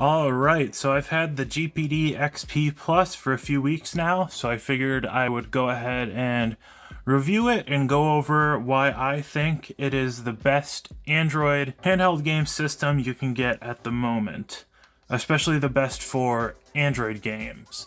Alright, so I've had the GPD XP Plus for a few weeks now, so I figured I would go ahead and review it and go over why I think it is the best Android handheld game system you can get at the moment, especially the best for Android games.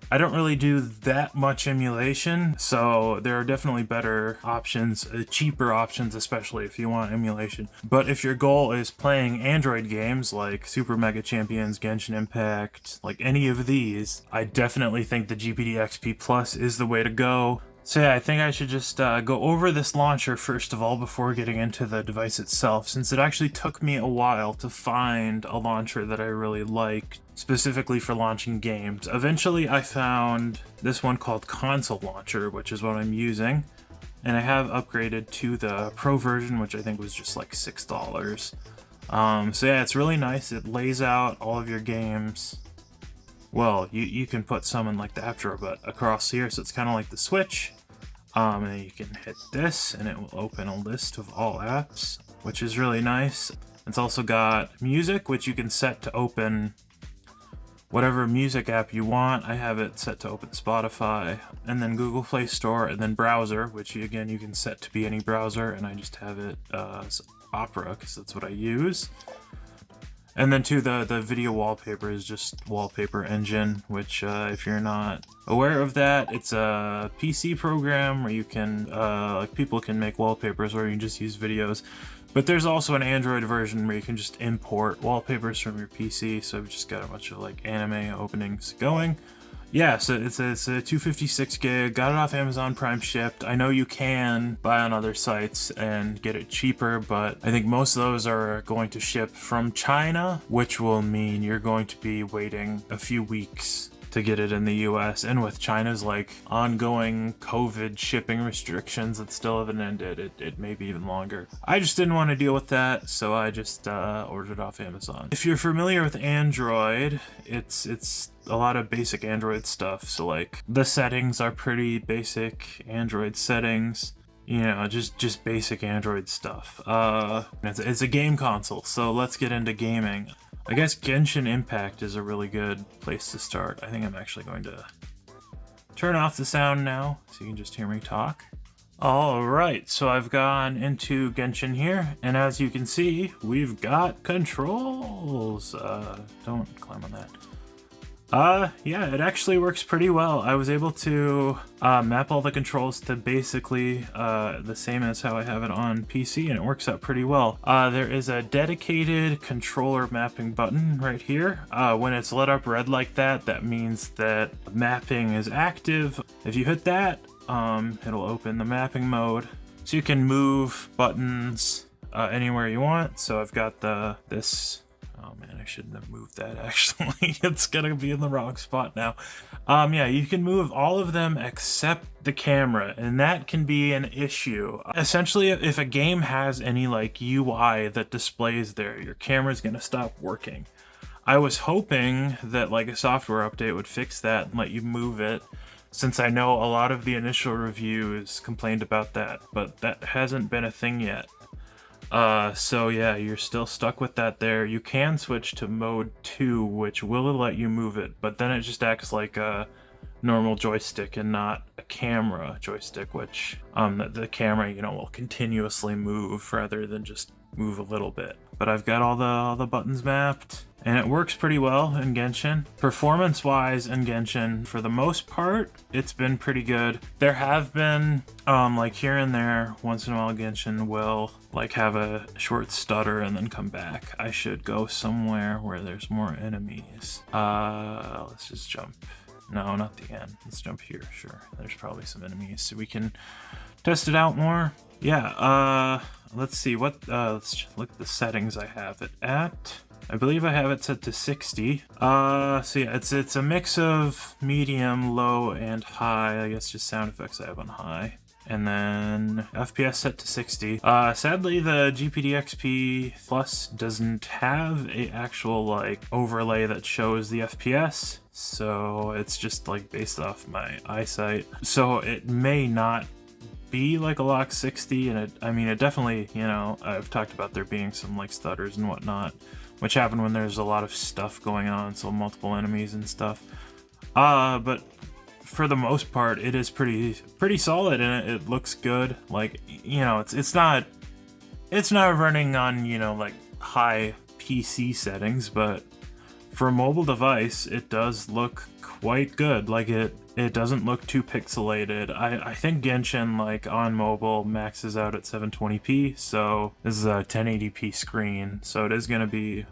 I don't really do that much emulation, so there are definitely better options, cheaper options, especially if you want emulation. But if your goal is playing Android games like Super Mega Champions, Genshin Impact, like any of these, I definitely think the GPD XP Plus is the way to go. So yeah, I think I should just go over this launcher first of all before getting into the device itself, since it actually took me a while to find a launcher that I really liked, specifically for launching games. Eventually I found this one called Console Launcher, which is what I'm using, and I have upgraded to the Pro version, which I think was just like $6. So yeah, it's really nice. It lays out all of your games. Well, you can put some in like the app drawer, but across here, so it's kind of like the Switch. And then you can hit this and it will open a list of all apps, which is really nice. It's also got music, which you can set to open whatever music app you want. I have it set to open Spotify, and then Google Play Store, and then browser, which again you can set to be any browser, and I just have it as Opera because that's what I use. And then too, the video wallpaper is just Wallpaper Engine, which if you're not aware of that, it's a PC program where you can, like people can make wallpapers where you can just use videos. But there's also an Android version where you can just import wallpapers from your PC, so I've just got a bunch of like anime openings going. Yeah, so it's a 256 gig, got it off Amazon Prime shipped. I know you can buy on other sites and get it cheaper, but I think most of those are going to ship from China, which will mean you're going to be waiting a few weeks to get it in the US, and with China's like ongoing COVID shipping restrictions that still haven't ended, it may be even longer. I just didn't want to deal with that, so I just ordered off Amazon. If you're familiar with Android, it's a lot of basic Android stuff, so like the settings are pretty basic Android settings. You know, just basic Android stuff. It's a game console, so let's get into gaming. I guess Genshin Impact is a really good place to start. I think I'm actually going to turn off the sound now, so you can just hear me talk. Alright, so I've gone into Genshin here, and as you can see, we've got controls. Don't climb on that. Yeah, it actually works pretty well. I was able to map all the controls to basically the same as how I have it on PC, and it works out pretty well. There is a dedicated controller mapping button right here. When it's lit up red like that, that means that mapping is active. If you hit that, it'll open the mapping mode. So you can move buttons anywhere you want. So I've got this. Oh man, I shouldn't have moved that actually. It's gonna be in the wrong spot now. Yeah, you can move all of them except the camera, and that can be an issue. Essentially, if a game has any like UI that displays there, your camera's gonna stop working. I was hoping that like a software update would fix that and let you move it, since I know a lot of the initial reviews complained about that, but that hasn't been a thing yet. So yeah, you're still stuck with that there. You can switch to mode 2, which will let you move it, but then it just acts like a normal joystick and not a camera joystick, which the camera, you know, will continuously move rather than just move a little bit. But I've got all the buttons mapped, and it works pretty well in Genshin. Performance-wise in Genshin, for the most part, it's been pretty good. There have been, like here and there, once in a while Genshin will like have a short stutter and then come back. I should go somewhere where there's more enemies. Let's just jump. No, not the end. Let's jump here, sure. There's probably some enemies, so we can test it out more. Yeah, let's see what, let's look at the settings I have it at. I believe I have it set to 60. So yeah, it's a mix of medium, low, and high. I guess just sound effects I have on high. And then FPS set to 60. Sadly, the GPD XP Plus doesn't have a actual like overlay that shows the FPS. So it's just like based off my eyesight. So it may not be like a lock 60, and I mean it definitely, you know, I've talked about there being some like stutters and whatnot. which happen when there's a lot of stuff going on, so multiple enemies and stuff. But for the most part, it is pretty solid, and it looks good. Like, you know, it's not running on, you know, like high PC settings, but for a mobile device, it does look quite good. Like, it doesn't look too pixelated. I think Genshin, like, on mobile maxes out at 720p, so this is a 1080p screen, so it is going to be,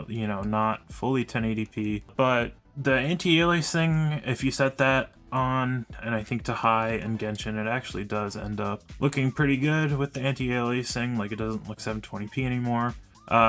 you know, not fully 1080p, but the anti-aliasing, if you set that on, and I think to high in Genshin, it actually does end up looking pretty good with the anti-aliasing. Like, it doesn't look 720p anymore.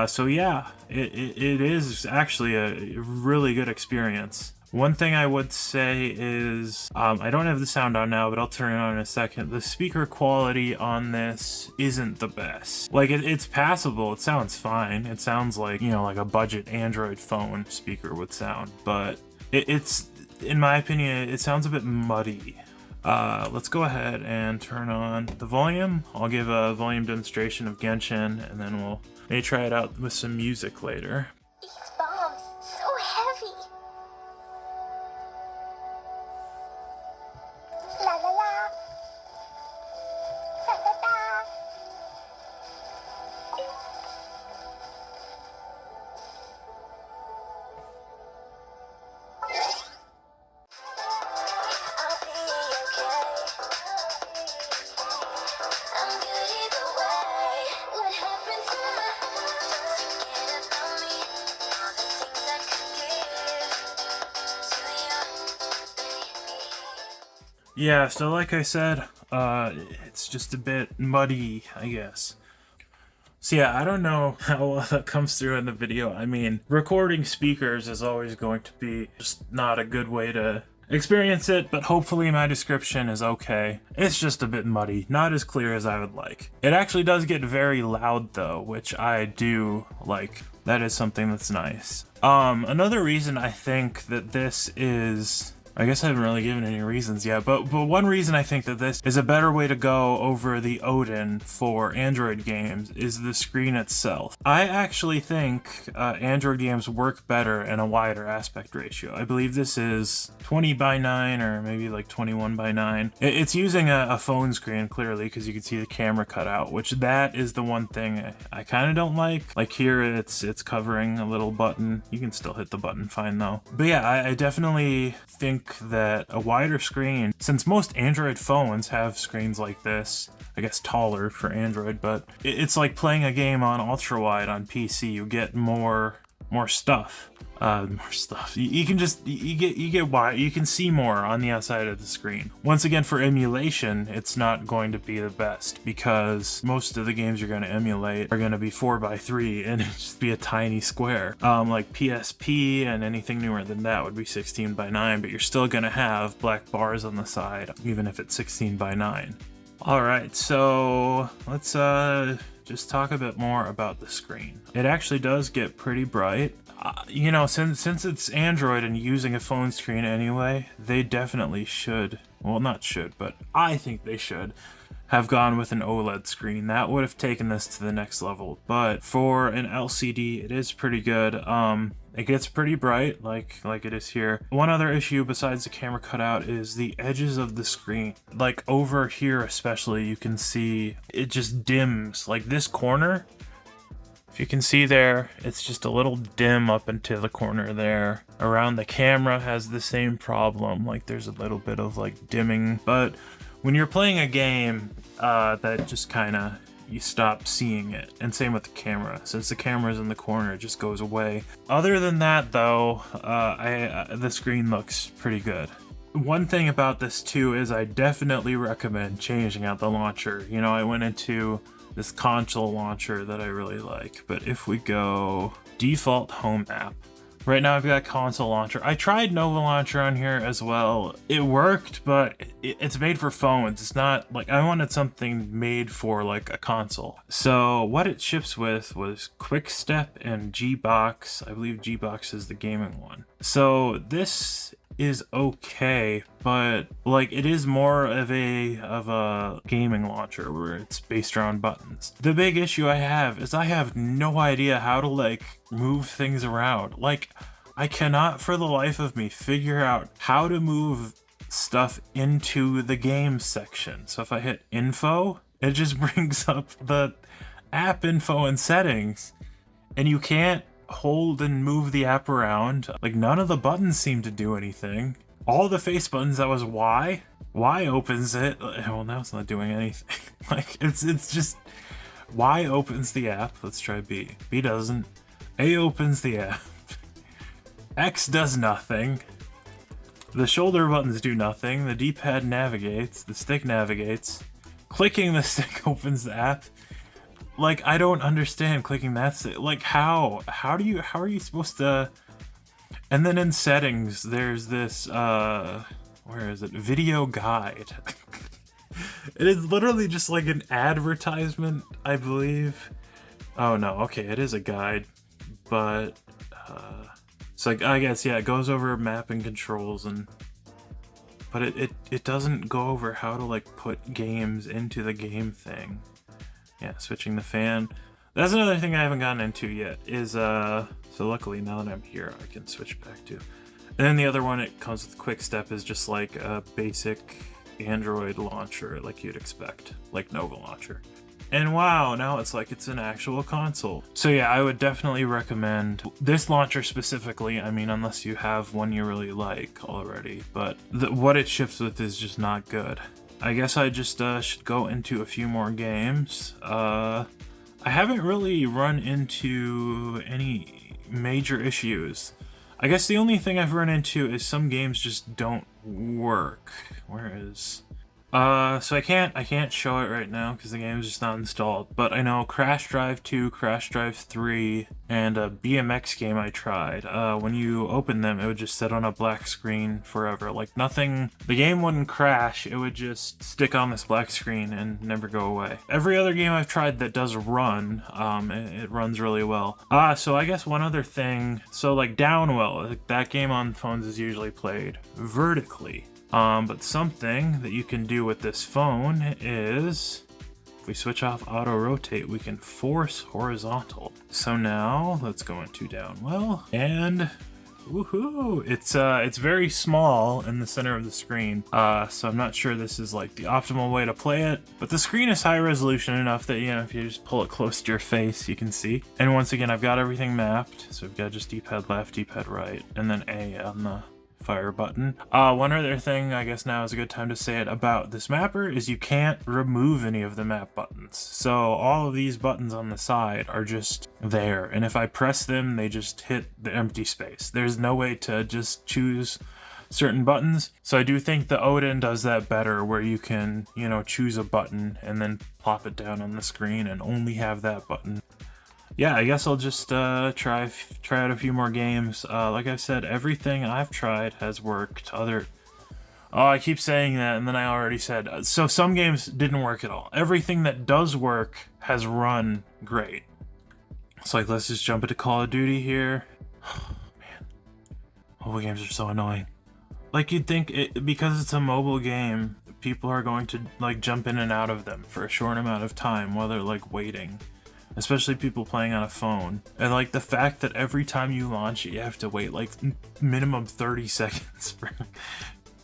So yeah, it is actually a really good experience. One thing I would say is, I don't have the sound on now, but I'll turn it on in a second. The speaker quality on this isn't the best. Like, it's passable, it sounds fine. It sounds like, you know, like a budget Android phone speaker would sound, but it's, in my opinion, it sounds a bit muddy. Let's go ahead and turn on the volume. I'll give a volume demonstration of Genshin, and then we'll maybe try it out with some music later. These bombs, so heavy. La la la. La la la. I'll be okay. I'm good either way. What happened to my heart? Forget about me. All the things I could give to you, baby. Yeah, so like I said, it's just a bit muddy, I guess. So yeah, I don't know how well that comes through in the video. I mean, recording speakers is always going to be just not a good way to experience it, but hopefully my description is okay. It's just a bit muddy, not as clear as I would like. It actually does get very loud though, which I do like. That is something that's nice. Another reason I think that this is, I guess I haven't really given any reasons yet, but one reason I think that this is a better way to go over the Odin for Android games is the screen itself. I actually think Android games work better in a wider aspect ratio. I believe this is 20:9 or maybe like 21:9. It's using a phone screen clearly because you can see the camera cut out, which that is the one thing I kind of don't like. Like here it's covering a little button. You can still hit the button fine though. But yeah, I definitely think that a wider screen, since most Android phones have screens like this, I guess taller for Android, but it's like playing a game on ultra wide on PC. You get more stuff. You can just you get wide. You can see more on the outside of the screen. Once again, for emulation, it's not going to be the best because most of the games you're going to emulate are going to be 4:3 and it'd just be a tiny square. Like PSP and anything newer than that would be 16:9, but you're still going to have black bars on the side, even if it's 16:9. All right, so let's just talk a bit more about the screen. It actually does get pretty bright. You know, since it's Android and using a phone screen anyway, they definitely should, well, not should, but I think they should have gone with an OLED screen. That would have taken this to the next level. But for an LCD, it is pretty good. It gets pretty bright, like it is here. One other issue besides the camera cutout is the edges of the screen. Like over here especially, you can see it just dims. Like this corner, if you can see there, it's just a little dim up into the corner there. Around the camera has the same problem. Like there's a little bit of like dimming. But when you're playing a game, that just kind of, you stop seeing it. And same with the camera. Since the camera's in the corner, it just goes away. Other than that though, the screen looks pretty good. One thing about this too is I definitely recommend changing out the launcher. You know, I went into this console launcher that I really like, but if we go default home app, right now I've got console launcher. I tried Nova launcher on here as well. It worked, but it's made for phones. It's not like, I wanted something made for like a console. So what it ships with was Quickstep and Gbox. I believe Gbox is the gaming one. So this is okay, but like it is more of a gaming launcher where it's based around buttons. The big issue I have is I have no idea how to like move things around. Like I cannot for the life of me figure out how to move stuff into the game section. So if I hit info, it just brings up the app info and settings, and you can't hold and move the app around. Like none of the buttons seem to do anything. All the face buttons, that was Y opens it. Well, now it's not doing anything. Like it's just Y opens the app. Let's try B. B doesn't. A opens the app. X does nothing. The shoulder buttons do nothing. The D-pad navigates. The stick navigates. Clicking the stick opens the app. Like, I don't understand clicking that stick. Like, how are you supposed to... And then in settings, there's this, where is it? Video guide. It is literally just like an advertisement, I believe. Oh no, okay, it is a guide, but, it's like, I guess, yeah, it goes over mapping controls and... But it doesn't go over how to, like, put games into the game thing. Yeah, switching the fan. That's another thing I haven't gotten into yet, is, so luckily now that I'm here, I can switch back to. And then the other one, it comes with Quick Step, is just like a basic Android launcher, like you'd expect, like Nova Launcher. And wow, now it's like it's an actual console. So yeah, I would definitely recommend this launcher specifically. I mean, unless you have one you really like already, but what it ships with is just not good. I guess I just should go into a few more games. I haven't really run into any major issues. I guess the only thing I've run into is some games just don't work. Where is... so I can't show it right now because the game is just not installed, but I know Crash Drive 2, Crash Drive 3, and a BMX game I tried. When you open them, it would just sit on a black screen forever. Like nothing, the game wouldn't crash, it would just stick on this black screen and never go away. Every other game I've tried that does run, it runs really well. So I guess one other thing, so like Downwell, that game on phones is usually played vertically. But something that you can do with this phone is, if we switch off auto rotate, we can force horizontal. So now let's go into Downwell, and woohoo! It's very small in the center of the screen. So I'm not sure this is like the optimal way to play it, but the screen is high resolution enough that, you know, if you just pull it close to your face, you can see. And once again, I've got everything mapped. So we've got just D-pad left, D-pad right, and then A on the fire button. One other thing, I guess now is a good time to say it about this mapper, is you can't remove any of the map buttons. So all of these buttons on the side are just there, and if I press them, they just hit the empty space. There's no way to just choose certain buttons. So I do think the Odin does that better, where you can, you know, choose a button and then plop it down on the screen and only have that button. Yeah, I guess I'll just try out a few more games. Like I said, everything I've tried has worked. Oh, I keep saying that, and then I already said. So some games didn't work at all. Everything that does work has run great. So like, let's just jump into Call of Duty here. Oh, man, mobile games are so annoying. Like you'd think, because it's a mobile game, people are going to like jump in and out of them for a short amount of time while they're like waiting. Especially people playing on a phone. And like the fact that every time you launch it, you have to wait like minimum 30 seconds for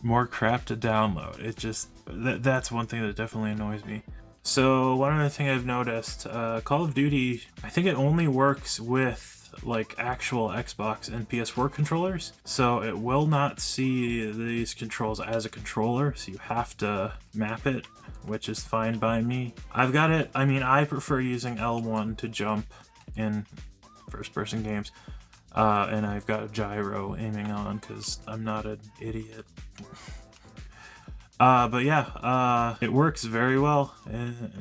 more crap to download. It just, that's one thing that definitely annoys me. So one other thing I've noticed, Call of Duty, I think it only works with like actual Xbox and PS4 controllers. So it will not see these controls as a controller, so you have to map it, which is fine by me. I've got it, I mean, I prefer using L1 to jump in first-person games, and I've got a gyro aiming on because I'm not an idiot. But yeah, it works very well.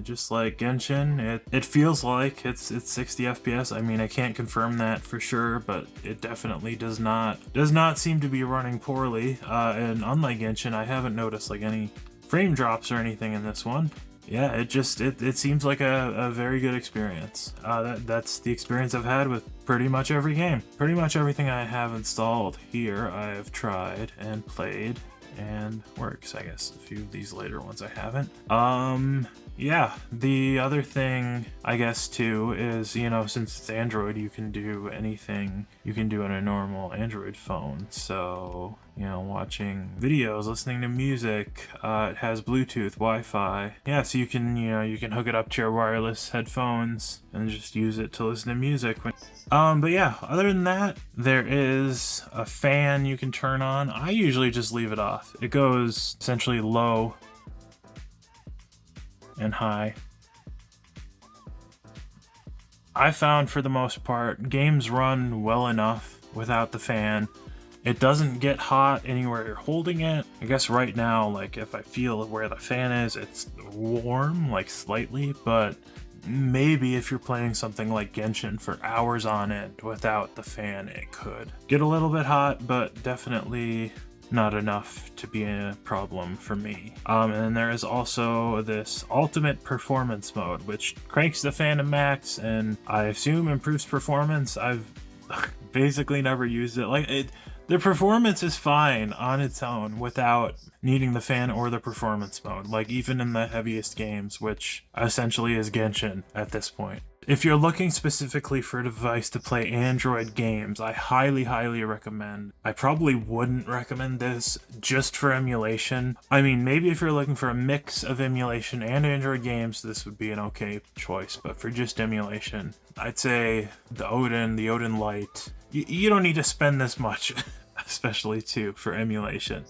Just like Genshin, it feels like it's 60 FPS. I mean, I can't confirm that for sure, but it definitely does not seem to be running poorly. And unlike Genshin, I haven't noticed like any frame drops or anything in this one. yeah, it seems like a very good experience. That's the experience I've had with pretty much every game. Pretty much everything I have installed here I have tried and played and works. I guess a few of these later ones I haven't. Yeah, the other thing I guess too is, you know, since it's Android, you can do anything you can do on a normal Android phone. So, you know, watching videos, listening to music, it has Bluetooth, Wi-Fi. Yeah, so you can, you know, you can hook it up to your wireless headphones and just use it to listen to music. But yeah, other than that, there is a fan you can turn on. I usually just leave it off. It goes essentially low and high. I found for the most part, games run well enough without the fan. It doesn't get hot anywhere you're holding it. I guess right now, like if I feel where the fan is, it's warm, like slightly, but maybe if you're playing something like Genshin for hours on end without the fan, it could get a little bit hot, but definitely not enough to be a problem for me. And then there is also this ultimate performance mode, which cranks the fan to max and I assume improves performance. I've basically never used it. The performance is fine on its own without needing the fan or the performance mode, like even in the heaviest games, which essentially is Genshin at this point. If you're looking specifically for a device to play Android games, I highly, highly recommend. I probably wouldn't recommend this just for emulation. I mean, maybe if you're looking for a mix of emulation and Android games, this would be an okay choice, but for just emulation, I'd say the Odin Lite. You don't need to spend this much, especially too, for emulation.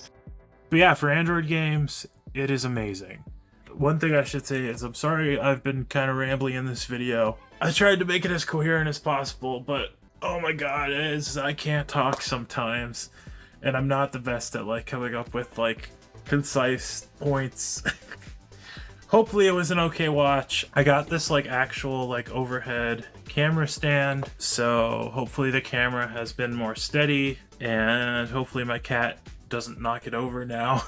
But yeah, for Android games, it is amazing. One thing I should say is I'm sorry I've been kind of rambling in this video. I tried to make it as coherent as possible, but oh my god, I can't talk sometimes. And I'm not the best at like coming up with like concise points. Hopefully it was an okay watch. I got this like actual like overhead camera stand, so hopefully the camera has been more steady and hopefully my cat doesn't knock it over now.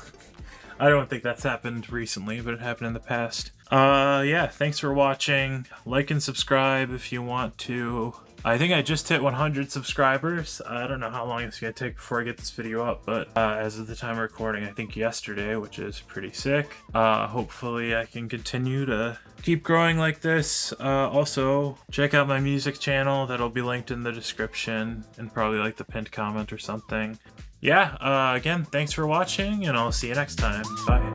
I don't think that's happened recently, but it happened in the past. Yeah, thanks for watching. Like and subscribe if you want to. I think I just hit 100 subscribers. I don't know how long it's gonna take before I get this video up, but as of the time of recording, I think yesterday, which is pretty sick. Hopefully I can continue to keep growing like this. Also, check out my music channel. That'll be linked in the description and probably like the pinned comment or something. Yeah, again, thanks for watching, and I'll see you next time. Bye.